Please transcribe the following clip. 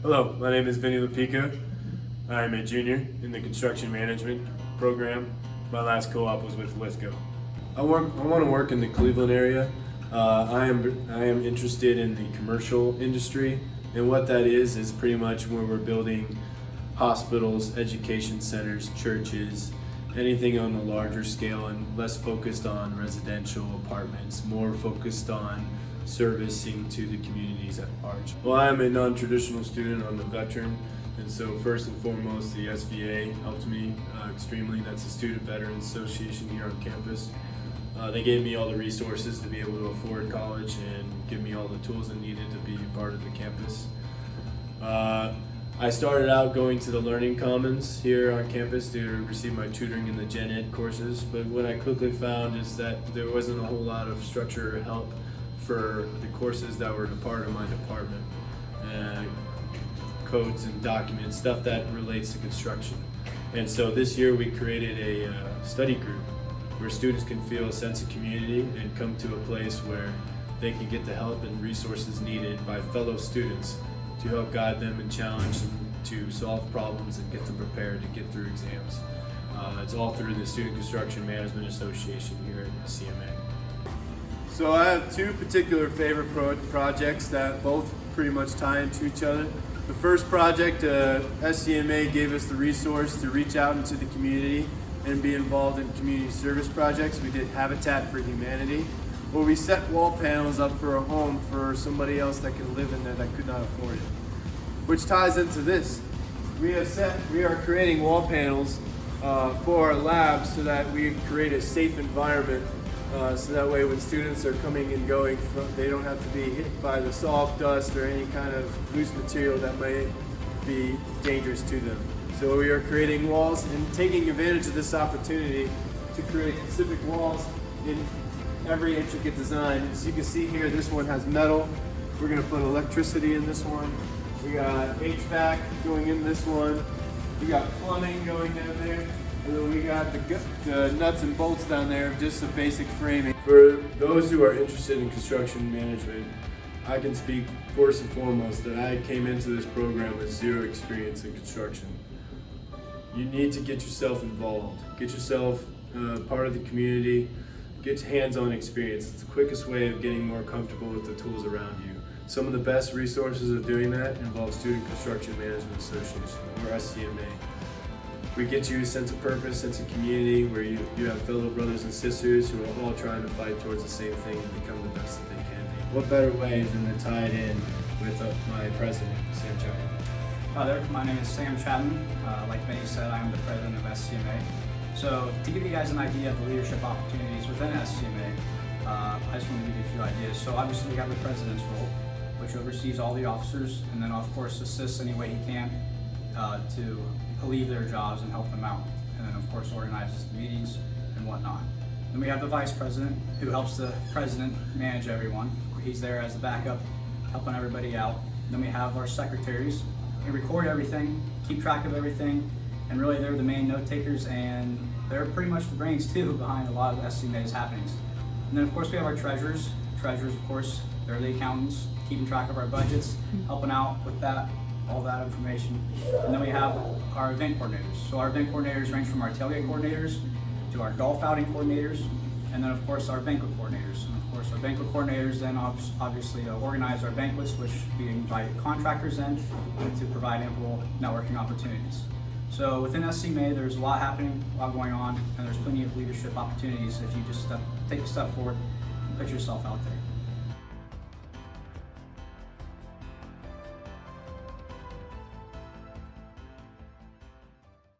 Hello, my name is Vinny Lupica. I'm a junior in the construction management program. My last co-op was with Lithgow. I want to work in the Cleveland area. I am interested in the commercial industry, and what that is pretty much where we're building hospitals, education centers, churches, anything on a larger scale and less focused on residential apartments, more focused on servicing to the communities at large. Well, I'm a non-traditional student. I'm a veteran, and so first and foremost, the SVA helped me extremely. That's the Student Veterans Association here on campus. They gave me all the resources to be able to afford college and give me all the tools I needed to be part of the campus. I started out going to the Learning Commons here on campus to receive my tutoring in the Gen Ed courses, but what I quickly found is that there wasn't a whole lot of structure or help for the courses that were a part of my department. Codes and documents, stuff that relates to construction. And so this year we created a study group where students can feel a sense of community and come to a place where they can get the help and resources needed by fellow students to help guide them and challenge them to solve problems and get them prepared to get through exams. It's all through the Student Construction Management Association here at SCMA. So I have two particular favorite projects that both pretty much tie into each other. The first project, SCMA gave us the resource to reach out into the community and be involved in community service projects. We did Habitat for Humanity, where we set wall panels up for a home for somebody else that could live in there that could not afford it. Which ties into this. We are creating wall panels for our labs so that we create a safe environment. So that way when students are coming and going, they don't have to be hit by the salt, dust, or any kind of loose material that might be dangerous to them. So we are creating walls and taking advantage of this opportunity to create specific walls in every intricate design. As you can see here, this one has metal. We're going to put electricity in this one. We got HVAC going in this one. We got plumbing going down there. And then we got the nuts and bolts down there, just the basic framing. For those who are interested in construction management, I can speak first and foremost that I came into this program with zero experience in construction. You need to get yourself involved, get yourself part of the community, get hands-on experience. It's the quickest way of getting more comfortable with the tools around you. Some of the best resources of doing that involve Student Construction Management Association, or SCMA. We get you a sense of purpose, sense of community, where you have fellow brothers and sisters who are all trying to fight towards the same thing and become the best that they can be. What better way than to tie it in with my president, Sam Chapman? Hi there, my name is Sam Chapman. Like Vinny said, I'm the president of SCMA. So to give you guys an idea of the leadership opportunities within SCMA, I just want to give you a few ideas. So obviously we have the president's role, which oversees all the officers and then of course assists any way he can to relieve their jobs and help them out. And then of course organizes the meetings and whatnot. Then we have the vice president who helps the president manage everyone. He's there as the backup, helping everybody out. Then we have our secretaries who record everything, keep track of everything, and really they're the main note takers and they're pretty much the brains too behind a lot of SCMA's happenings. And then of course we have our treasurers. Treasurers of course, they're the accountants, keeping track of our budgets, helping out with that, all that information. And then we have our event coordinators. So our event coordinators range from our tailgate coordinators to our golf outing coordinators, and then of course our banquet coordinators. And of course our banquet coordinators then obviously organize our banquets, which we invite contractors in to provide ample networking opportunities. So within SCMA, there's a lot happening, a lot going on, and there's plenty of leadership opportunities if you just take a step forward and put yourself out there.